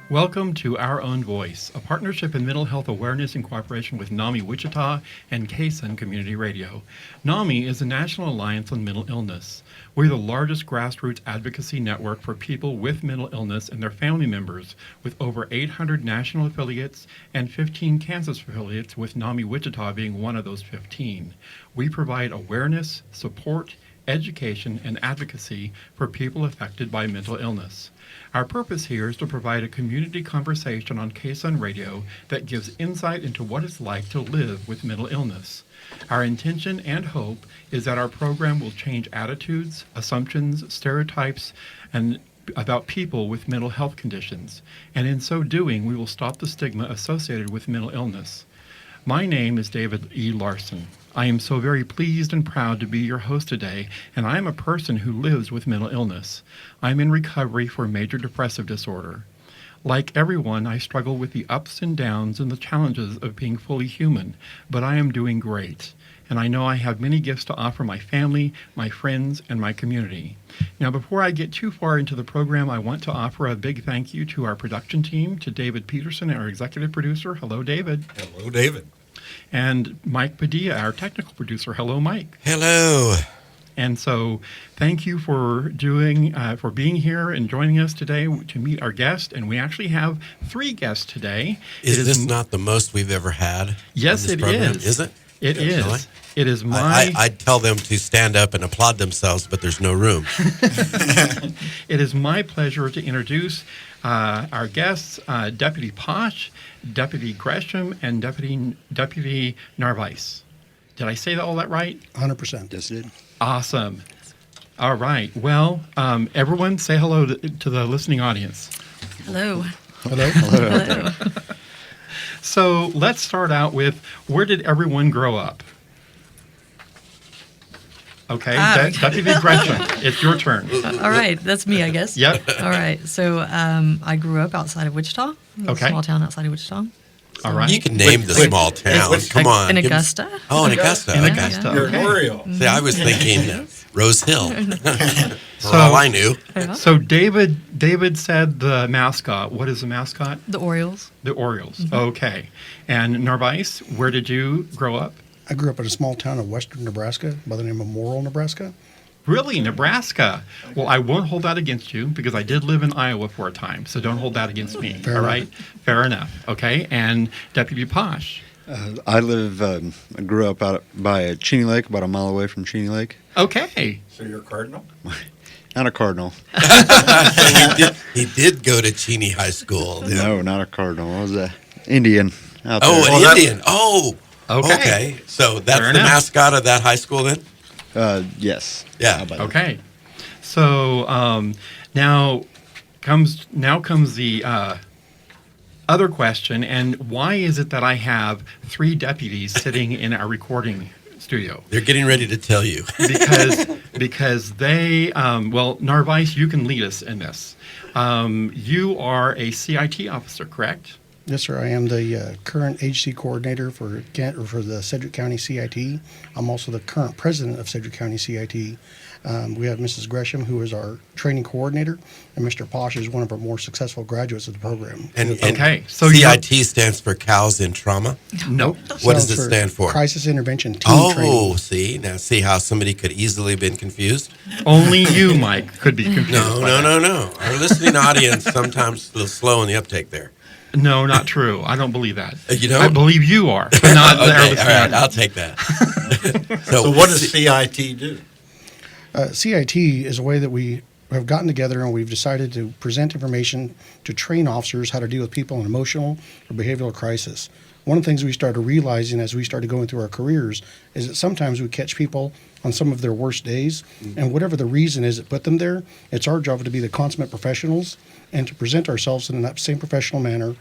Welcome to Our Own Voice, a partnership in mental health awareness in cooperation with NAMI Wichita and KSUN Community Radio. NAMI is a national alliance on mental illness. We're the largest grassroots advocacy network for people with mental illness and their family members, with over 800 national affiliates and 15 Kansas affiliates, with NAMI Wichita being one of those 15. We provide awareness, support, education, and advocacy for people affected by mental illness. Our purpose here is to provide a community conversation on KSUN Radio that gives insight into what it's like to live with mental illness. Our intention and hope is that our program will change attitudes, assumptions, stereotypes, and about people with mental health conditions. And in so doing, we will stop the stigma associated with mental illness. My name is David E. Larson. I am so very pleased and proud to be your host today, and I am a person who lives with mental illness. I'm in recovery for major depressive disorder. Like everyone, I struggle with the ups and downs and the challenges of being fully human, but I am doing great. And I know I have many gifts to offer my family, my friends, and my community. Now, before I get too far into the program, I want to offer a big thank you to our production team, to David Peterson, our executive producer. Hello, David. Hello, David. And Mike Padilla, our technical producer. Hello, Mike. Hello. And so thank you for being here and joining us today to meet our guest. And we actually have 3 guests today. Is this not the most we've ever had? Yes, it is. Is it? It is. Really? It is my... I'd tell them to stand up and applaud themselves, but there's no room. It is my pleasure to introduce our guests, Deputy Posch, Deputy Greshem, and Deputy Narvais. Did I say all that right? 100%. Yes, it did. Awesome. All right. Well, everyone say hello to the listening audience. Hello. Hello. Hello. So let's start out with, where did everyone grow up? Okay, Deputy Greshem, it's your turn. All right, that's me, I guess. Yep. All right, so I grew up outside of Wichita, a small town outside of Wichita. All right. You can name the small town. Come on. In Augusta. Oh, in Augusta. In Okay. Augusta. You're Okay. an Oriole. See, I was thinking Rose Hill. For all I knew. So David said the mascot. What is the mascot? The Orioles. The Orioles. Okay. And Narvais, where did you grow up? I grew up in a small town of western Nebraska by the name of Morrill, Nebraska. Really, Nebraska? Well, I won't hold that against you because I did live in Iowa for a time, so don't hold that against me. Fair all enough. right? Fair enough. Okay. And Deputy Posch. I grew up out by Cheney Lake, about a mile away from Cheney Lake. Okay. So you're a cardinal? Not a Cardinal. So he did go to Cheney High School. No, not a Cardinal. I was an Indian out there. Oh, an Indian. Oh. Okay. So that's Fair the enough. mascot of that high school then? Yes. Yeah. How about Okay. So now comes the other question, and why is it that I have 3 deputies sitting in our recording studio? They're getting ready to tell you. Because they Narvais, you can lead us in this. You are a CIT officer, correct? Yes, sir. I am the current agency coordinator for the Sedgwick County CIT. I'm also the current president of Sedgwick County CIT. We have Mrs. Greshem, who is our training coordinator, and Mr. Posch is one of our more successful graduates of the program. And Okay, so CIT stands for Cows in Trauma. Nope. What does it Stands stand for? Crisis Intervention Team Training. See how somebody could easily have been confused? Only you, Mike, could be confused. by that. No. Our listening audience sometimes a little slow in the uptake there. No, not true. I don't believe that. You don't? I believe you are, but not Okay, our all listening right, audience. I'll take that. So what does CIT do? CIT is a way that we have gotten together and we've decided to present information to train officers how to deal with people in emotional or behavioral crisis. One of the things we started realizing as we started going through our careers is that sometimes we catch people on some of their worst days, and whatever the reason is that put them there, it's our job to be the consummate professionals and to present ourselves in that same professional manner,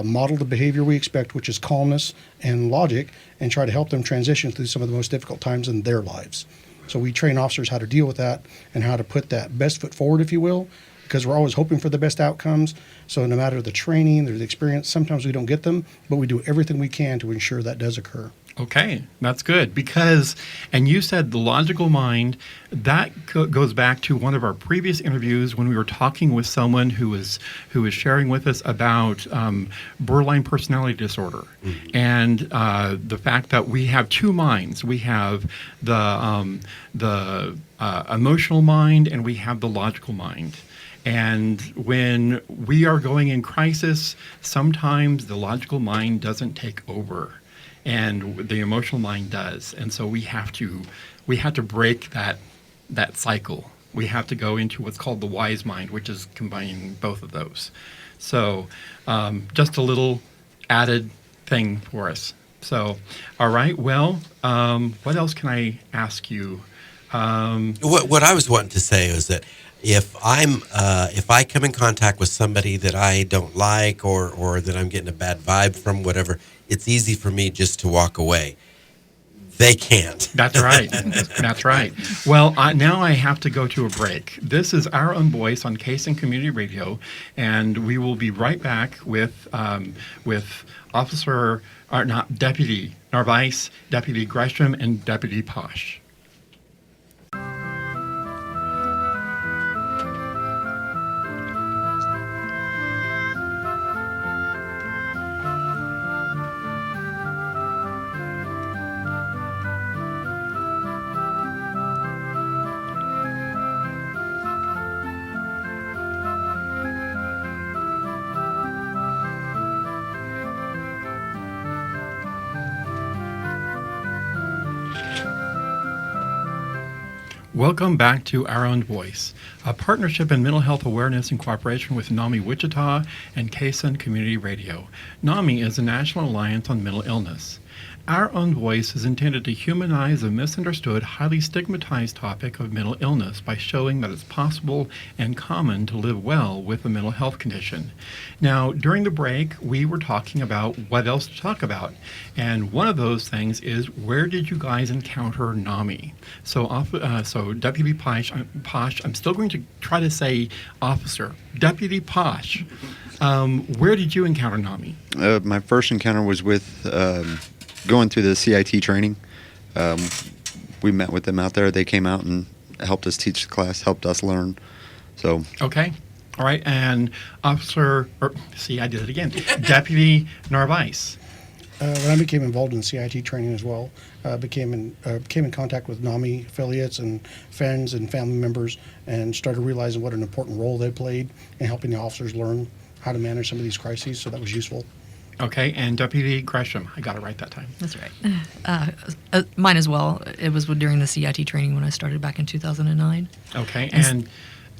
model the behavior we expect, which is calmness and logic, and try to help them transition through some of the most difficult times in their lives. So we train officers how to deal with that and how to put that best foot forward, if you will, because we're always hoping for the best outcomes. So no matter the training or the experience, sometimes we don't get them, but we do everything we can to ensure that does occur. Okay, that's good because, and you said the logical mind, that goes back to one of our previous interviews when we were talking with someone who was sharing with us about borderline personality disorder, and the fact that we have two minds. We have the emotional mind and we have the logical mind. And when we are going in crisis, sometimes the logical mind doesn't take over. And the emotional mind does, and so we have to break that cycle. We have to go into what's called the wise mind, which is combining both of those. So, just a little added thing for us. So, all right. Well, what else can I ask you? What I was wanting to say is that if I come in contact with somebody that I don't like or that I'm getting a bad vibe from, whatever, it's easy for me just to walk away. They can't. That's right. That's right. Well, now I have to go to a break. This is Our Own Voice on KSUN Community Radio, and we will be right back with Deputy Narvais, Deputy Greshem, and Deputy Posch. Welcome back to Our Own Voice, a partnership in mental health awareness in cooperation with NAMI Wichita and KSUN Community Radio. NAMI is a national alliance on mental illness. Our Own Voice is intended to humanize a misunderstood, highly stigmatized topic of mental illness by showing that it's possible and common to live well with a mental health condition. Now, during the break, we were talking about what else to talk about. And one of those things is, where did you guys encounter NAMI? So Deputy Posch, I'm still going to try to say officer. Deputy Posch, where did you encounter NAMI? My first encounter was with going through the CIT training. We met with them out there. They came out and helped us teach the class, helped us learn. So okay. All right. And I did it again. Deputy Narvais. When I became involved in CIT training as well, came in contact with NAMI affiliates and friends and family members, and started realizing what an important role they played in helping the officers learn how to manage some of these crises. So that was useful. Okay, and Deputy Greshem, I got it right that time. That's right. Mine as well. It was during the CIT training when I started back in 2009. Okay, and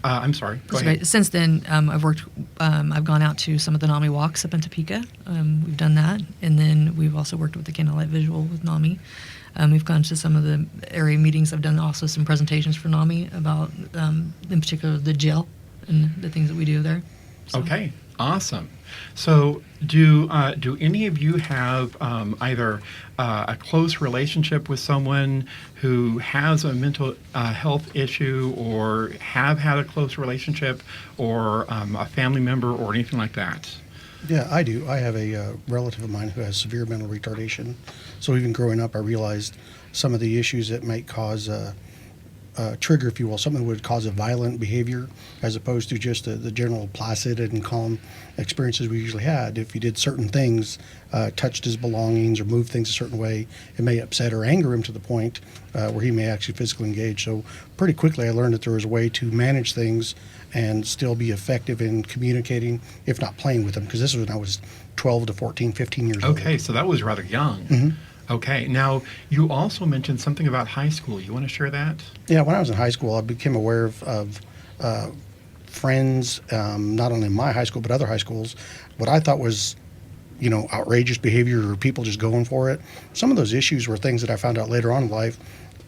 I'm sorry. Go ahead. Right. Since then, I've gone out to some of the NAMI walks up in Topeka. We've done that, and then we've also worked with the Candlelight Visual with NAMI. We've gone to some of the area meetings. I've done also some presentations for NAMI about, in particular, the jail and the things that we do there. So. Okay, awesome. So, do any of you have either a close relationship with someone who has a mental health issue, or have had a close relationship, or a family member, or anything like that? Yeah, I do. I have a relative of mine who has severe mental retardation. So even growing up, I realized some of the issues that might cause trigger, if you will, something that would cause a violent behavior, as opposed to just the general placid and calm experiences we usually had. If you did certain things, touched his belongings or moved things a certain way, it may upset or anger him to the point where he may actually physically engage. So pretty quickly I learned that there was a way to manage things and still be effective in communicating, if not playing with them, because this was when I was 12 to 14, 15 years old. Okay, so that was rather young. Mm-hmm. Okay, now you also mentioned something about high school. You want to share that? Yeah, when I was in high school, I became aware of friends, not only in my high school but other high schools, what I thought was, outrageous behavior or people just going for it. Some of those issues were things that I found out later on in life.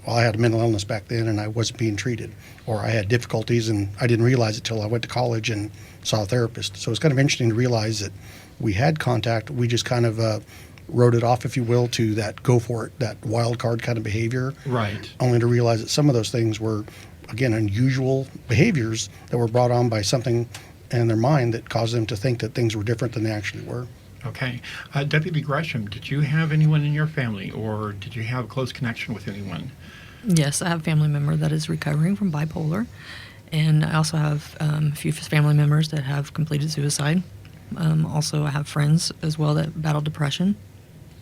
Well, I had a mental illness back then and I wasn't being treated, or I had difficulties and I didn't realize it till I went to college and saw a therapist. So it's kind of interesting to realize that we had contact. We just kind of wrote it off, if you will, to that go for it, that wild card kind of behavior. Right. Only to realize that some of those things were, again, unusual behaviors that were brought on by something in their mind that caused them to think that things were different than they actually were. Okay. Deputy Greshem, did you have anyone in your family, or did you have a close connection with anyone? Yes, I have a family member that is recovering from bipolar, and I also have a few family members that have completed suicide. Also, I have friends as well that battle depression.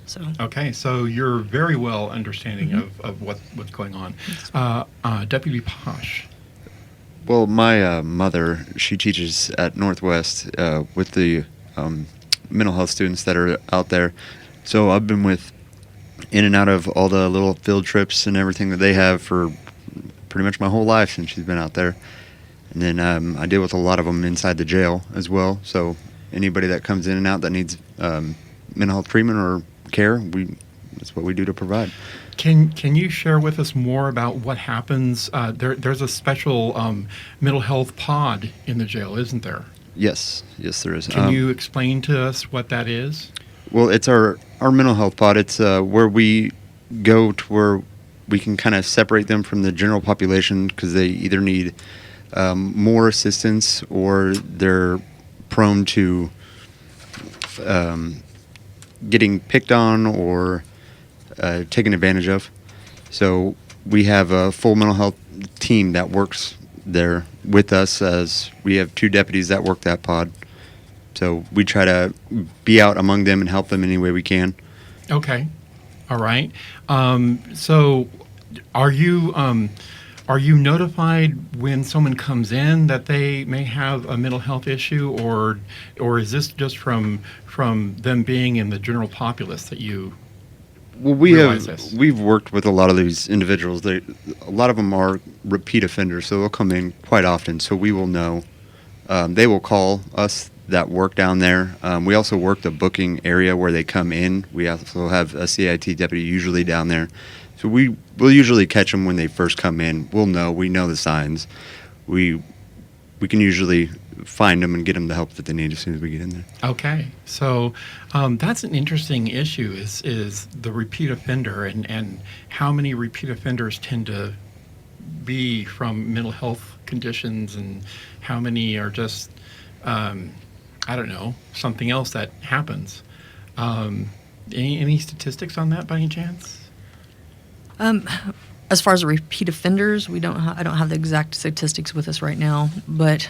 So. Okay, so you're very well understanding of what's going on. Deputy Posch. Well, my mother, she teaches at Northwest with the mental health students that are out there. So I've been in and out of all the little field trips and everything that they have for pretty much my whole life since she's been out there. And then I deal with a lot of them inside the jail as well. So anybody that comes in and out that needs mental health treatment or care, that's what we do to provide. Can you share with us more about what happens? There's a special mental health pod in the jail, isn't there? Yes, there is. Can you explain to us what that is? Well, it's our mental health pod. It's where we go to where we can kind of separate them from the general population because they either need more assistance or they're prone to getting picked on or taken advantage of. So we have a full mental health team that works there with us, as we have 2 deputies that work that pod. So we try to be out among them and help them any way we can. Okay, all right. So are you notified when someone comes in that they may have a mental health issue, or is this just from them being in the general populace that you Well, realize this? we've worked with a lot of these individuals. A lot of them are repeat offenders, so they'll come in quite often. So we will know. They will call us that work down there. We also work the booking area where they come in. We also have a CIT deputy usually down there. So we'll usually catch them when they first come in. We'll know. We know the signs. We can usually find them and get them the help that they need as soon as we get in there. Okay, so that's an interesting issue is the repeat offender and how many repeat offenders tend to be from mental health conditions and how many are just, I don't know, something else that happens. Any statistics on that by any chance? As far as the repeat offenders, I don't have the exact statistics with us right now, but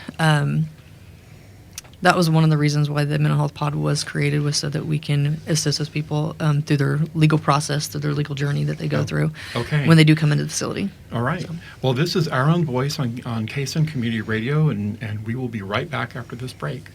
that was one of the reasons why the mental health pod was created, was so that we can assist those people through their legal process, through their legal journey that they go through when they do come into the facility. All right. So. Well, this is Our Own Voice on KSUN Community Radio, and we will be right back after this break.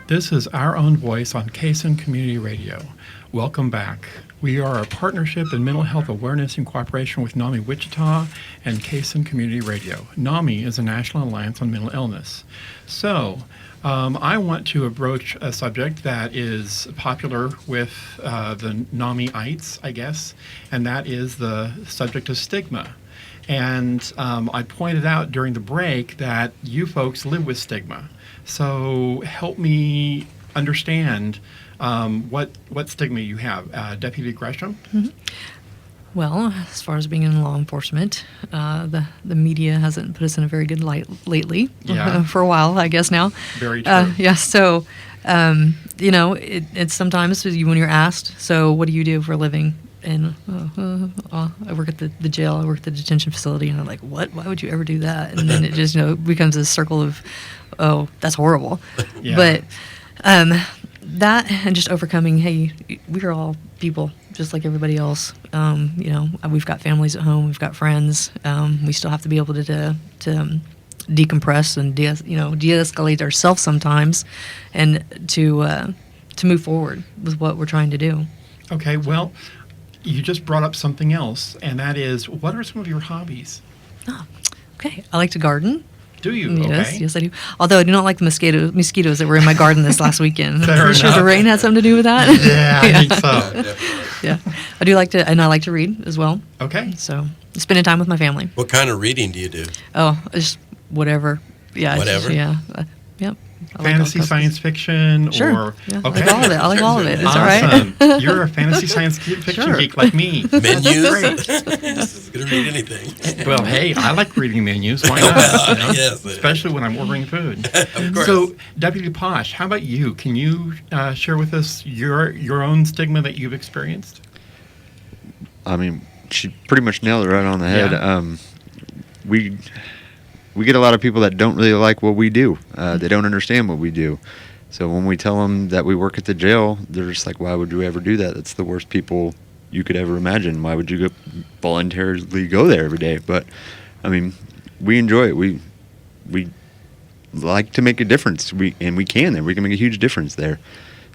This is Our Own Voice on KSUN Community Radio. Welcome back. We are a partnership in mental health awareness in cooperation with NAMI Wichita and KSUN Community Radio. NAMI is a National Alliance on Mental Illness. So, I want to broach a subject that is popular with the NAMI-ites, I guess, and that is the subject of stigma. And I pointed out during the break that you folks live with stigma. So help me understand what stigma you have. Deputy Greshem? Mm-hmm. Well, as far as being in law enforcement, the media hasn't put us in a very good light lately. Yeah. For a while, I guess now. Very true. Yeah. So, it's sometimes when you're asked, so what do you do for a living? And I work at the jail. I work at the detention facility, and I'm like, what? Why would you ever do that? And then it just becomes a circle of, oh, that's horrible. Yeah. But that and just overcoming, hey, we're all people just like everybody else. We've got families at home. We've got friends. We still have to be able to decompress and de-escalate ourselves sometimes, and to move forward with what we're trying to do. Okay, well, you just brought up something else, and that is, what are some of your hobbies? Okay. I like to garden. Do you? Yes, Okay. yes, I do. Although I do not like the mosquitoes that were in my garden this last weekend. Fair Are you sure the enough. rain had something to do with that? Yeah, I think so. Yeah, I do like to, and I like to read as well. Okay. So spending time with my family. What kind of reading do you do? Oh, just whatever. Yeah. it's just- Whatever? yeah. Yep. I like all Fantasy, kinds of- science fiction, Sure. or Yeah, okay. I like all of it. I like all of it. It's Awesome. all right. You're a fantasy science fiction Sure. geek like me. Menus? This is going to read anything. Well, hey, I like reading menus. Why not? Well, You know? yes. Especially when I'm ordering food. Of course. So, Deputy Posch, how about you? Can you share with us your own stigma that you've experienced? I mean, she pretty much nailed it right on the head. Yeah. We get a lot of people that don't really like what we do. They don't understand what we do. So when we tell them that we work at the jail, they're just like, why would you ever do that? That's the worst people you could ever imagine. Why would you voluntarily go there every day? But, I mean, we enjoy it. We like to make a difference. We can make a huge difference there.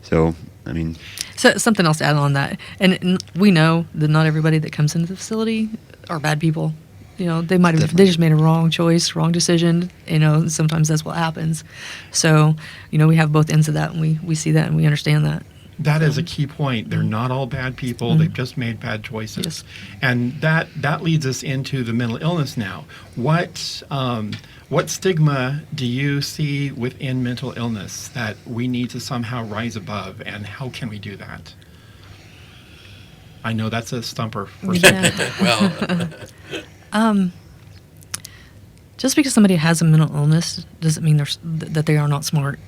So, I mean, So something else to add on that, and we know that not everybody that comes into the facility are bad people. You know, they might have Definitely. they just made a wrong choice, wrong decision. You know, sometimes that's what happens. So, you know, we have both ends of that, and we see that and we understand that. That is a key point. They're not all bad people. They've just made bad choices. Yes. And that leads us into the mental illness now. What stigma do you see within mental illness that we need to somehow rise above, and how can we do that? I know that's a stumper for some Yeah. people. Well, Just because somebody has a mental illness doesn't mean that they are not smart.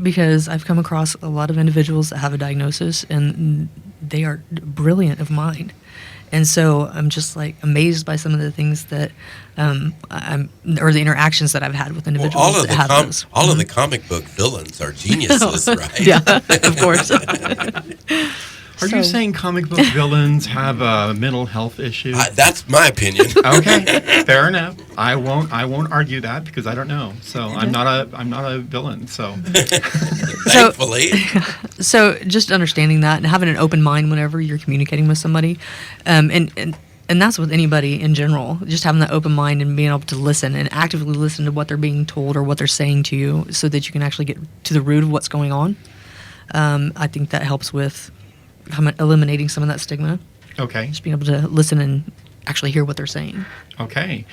Because I've come across a lot of individuals that have a diagnosis and they are brilliant of mind. And so I'm just like amazed by some of the things that or the interactions that I've had with individuals all of that have those. all of the comic book villains are geniuses, right? Yeah, of course. Are you So- saying comic book villains have a mental health issue? That's my opinion. Okay, fair enough. I won't argue that because I don't know. So I'm not a villain. So Thankfully. So just understanding that and having an open mind whenever you're communicating with somebody, and that's with anybody in general. Just having that open mind and being able to listen and actively listen to what they're being told or what they're saying to you, so that you can actually get to the root of what's going on. I think that helps with eliminating some of that stigma. okay, Just being able to listen and actually hear what they're saying. okay.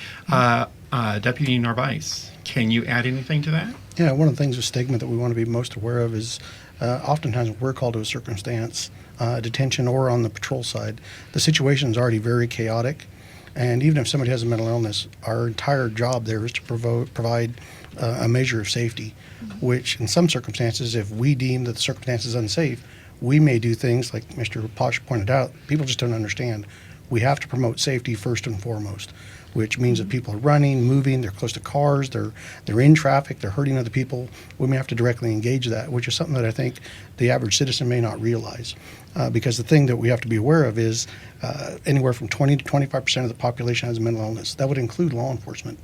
Deputy Narvais, can you add anything to that? Yeah, one of the things with stigma that we want to be most aware of is oftentimes when we're called to a circumstance, detention or on the patrol side, the situation is already very chaotic. And even if somebody has a mental illness, our entire job there is to provide a measure of safety, which in some circumstances, if we deem that the circumstance is unsafe, we may do things like Mr. Posch pointed out. People just don't understand. We have to promote safety first and foremost, which means that people are running, moving, they're close to cars, they're in traffic, they're hurting other people. We may have to directly engage that, which is something that I think the average citizen may not realize. Because the thing that we have to be aware of is anywhere from 20 to 25% of the population has a mental illness. That would include law enforcement.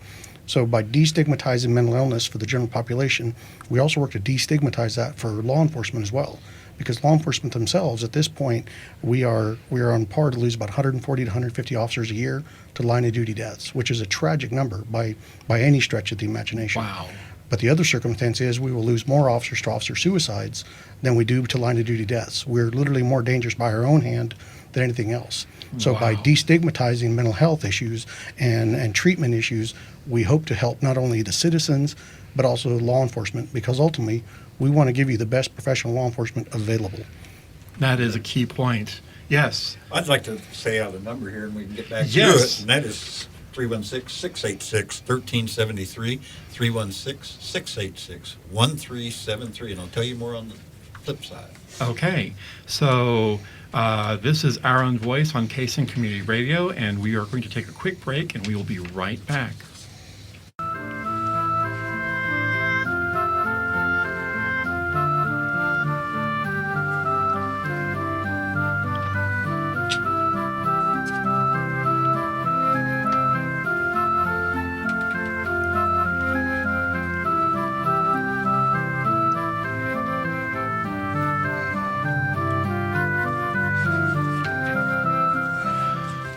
So by destigmatizing mental illness for the general population, we also work to destigmatize that for law enforcement as well. Because law enforcement themselves, at this point, we are on par to lose about 140 to 150 officers a year to line of duty deaths, which is a tragic number by any stretch of the imagination. Wow. But the other circumstance is we will lose more officers to officer suicides than we do to line of duty deaths. We're literally more dangerous by our own hand than anything else. So by Wow. destigmatizing mental health issues and treatment issues, we hope to help not only the citizens, but also law enforcement, because ultimately we want to give you the best professional law enforcement available. That is a key point. Yes. I'd like to say out a number here and we can get back Yes. to it. And that is 316-686-1373, 316-686-1373. And I'll tell you more on the flip side. Okay. So this is Our Own Voice on KSUN Community Radio, and we are going to take a quick break, and we will be right back.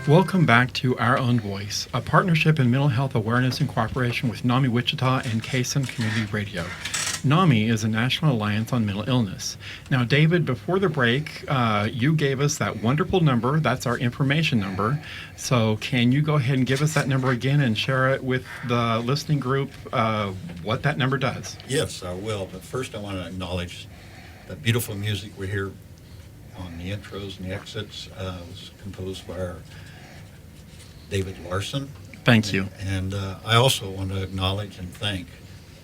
Welcome back to Our Own Voice, a partnership in mental health awareness in cooperation with NAMI Wichita and KSUN Community Radio. NAMI is a national alliance on mental illness. Now, David, before the break, you gave us that wonderful number. That's our information number. So can you go ahead and give us that number again and share it with the listening group, what that number does? Yes, I will. But first, I want to acknowledge the beautiful music we hear on the intros and the exits. Was composed by our David Larson. Thank you. And I also want to acknowledge and thank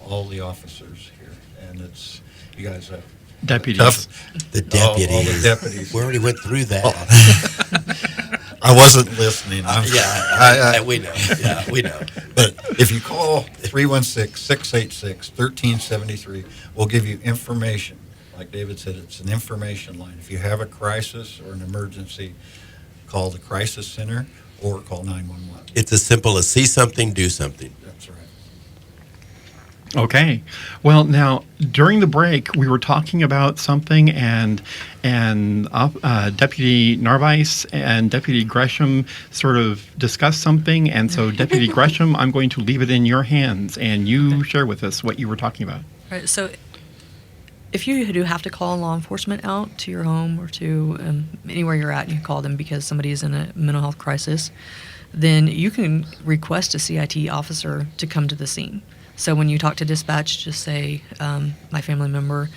all the officers here. And it's, you guys have Deputies. The deputies. All the deputies. We already went through that. I wasn't listening. We know. Yeah, we know. But if you call 316-686-1373, we'll give you information. Like David said, it's an information line. If you have a crisis or an emergency, call the crisis center or call 911. It's as simple as see something, do something. That's right. Okay. Well, now during the break, we were talking about something, and Deputy Narvais and Deputy Greshem sort of discussed something, and so Deputy Greshem, I'm going to leave it in your hands, and you share with us what you were talking about. Right. So, if you do have to call law enforcement out to your home or to anywhere you're at, and you call them because somebody is in a mental health crisis, then you can request a CIT officer to come to the scene. So when you talk to dispatch, just say, my family member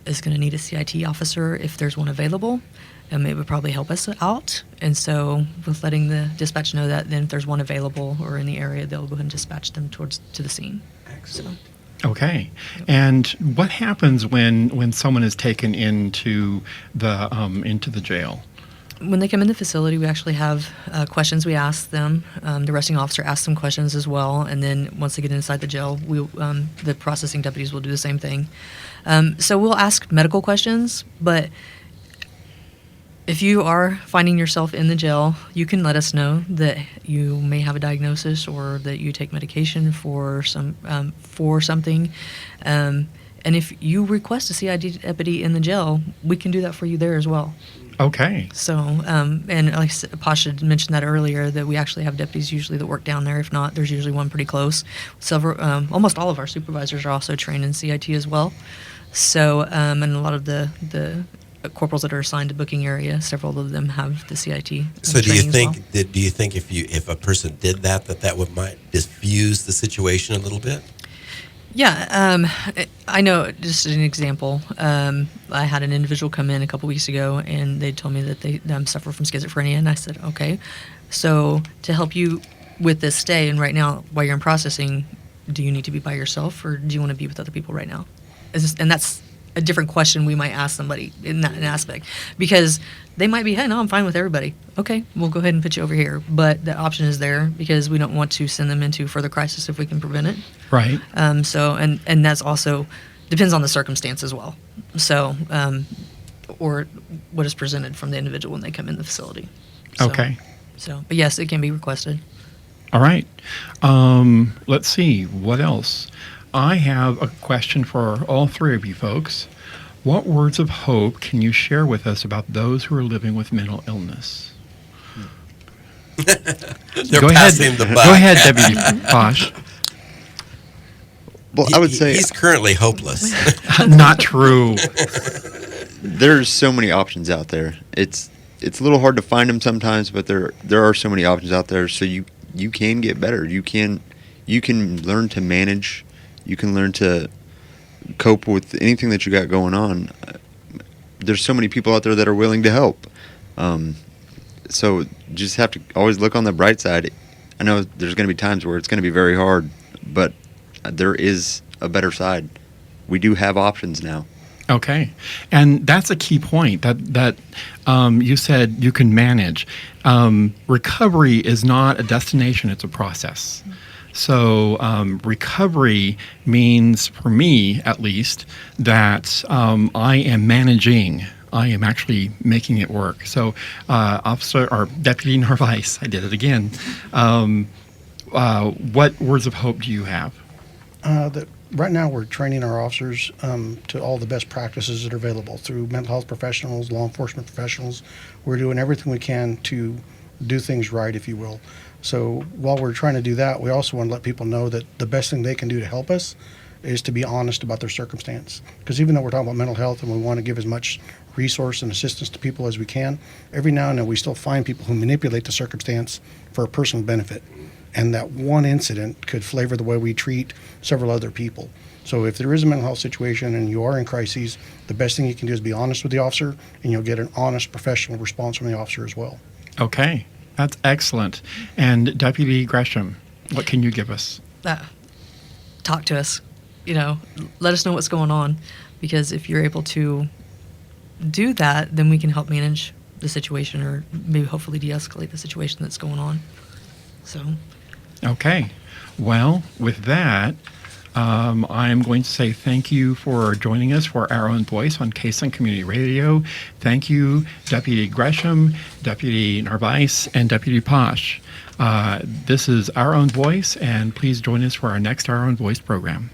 is going to need a CIT officer if there's one available. It would probably help us out. And so with letting the dispatch know that, then if there's one available or in the area, they'll go ahead and dispatch them to the scene. Excellent. Okay. And what happens when someone is taken into the jail? When they come in the facility, we actually have questions we ask them. The arresting officer asks them questions as well, and then once they get inside the jail, the processing deputies will do the same thing. So we'll ask medical questions, but if you are finding yourself in the jail, you can let us know that you may have a diagnosis or that you take medication for something. And if you request a CID deputy in the jail, we can do that for you there as well. Okay. So, and like Posch had mentioned that earlier, that we actually have deputies usually that work down there. If not, there's usually one pretty close. Almost all of our supervisors are also trained in CIT as well. So, and a lot of the corporals that are assigned to booking area, several of them have the CIT. So do you training as think well. do you think if a person did that might diffuse the situation a little bit? Yeah, I know. Just an example, I had an individual come in a couple weeks ago, and they told me that they suffer from schizophrenia, and I said, okay, so to help you with this stay, and right now while you're in processing, do you need to be by yourself, or do you want to be with other people right now? And that's a different question we might ask somebody in that aspect, because they might be, hey, no, I'm fine with everybody. Okay, we'll go ahead and put you over here. But the option is there because we don't want to send them into further crisis if we can prevent it. Right. So, and that's also depends on the circumstance as well. So, or what is presented from the individual when they come in the facility. So, Okay. So, but yes, it can be requested. All right. Let's see. What else? I have a question for all three of you folks. What words of hope can you share with us about those who are living with mental illness? They're Go passing ahead. the buck. Go ahead, Deputy Posch. Well, I would say he's currently hopeless. Not true. there's so many options out there. It's a little hard to find them sometimes, but there are so many options out there. So you can get better. You can learn to manage. You can learn to cope with anything that you got going on. There's so many people out there that are willing to help. So just have to always look on the bright side. I know there's going to be times where it's going to be very hard, but there is a better side. We do have options now. Okay, and that's a key point that you said you can manage. Recovery is not a destination; it's a process. So recovery means, for me at least, that I am managing. I am actually making it work. So, Officer or Deputy Narvais, I did it again. What words of hope do you have? That right now we're training our officers to all the best practices that are available through mental health professionals, law enforcement professionals. We're doing everything we can to do things right, if you will. So while we're trying to do that, we also want to let people know that the best thing they can do to help us is to be honest about their circumstance. Because even though we're talking about mental health and we want to give as much resource and assistance to people as we can, every now and then we still find people who manipulate the circumstance for a personal benefit. And that one incident could flavor the way we treat several other people. So if there is a mental health situation and you are in crises, the best thing you can do is be honest with the officer, and you'll get an honest, professional response from the officer as well. Okay, that's excellent. And Deputy Greshem, what can you give us? Talk to us. Let us know what's going on, because if you're able to do that, then we can help manage the situation, or maybe hopefully de-escalate the situation that's going on. So. Okay. Well, with that, I'm going to say thank you for joining us for Our Own Voice on KSUN Community Radio. Thank you, Deputy Greshem, Deputy Narvais, and Deputy Posch. This is Our Own Voice, and please join us for our next Our Own Voice program.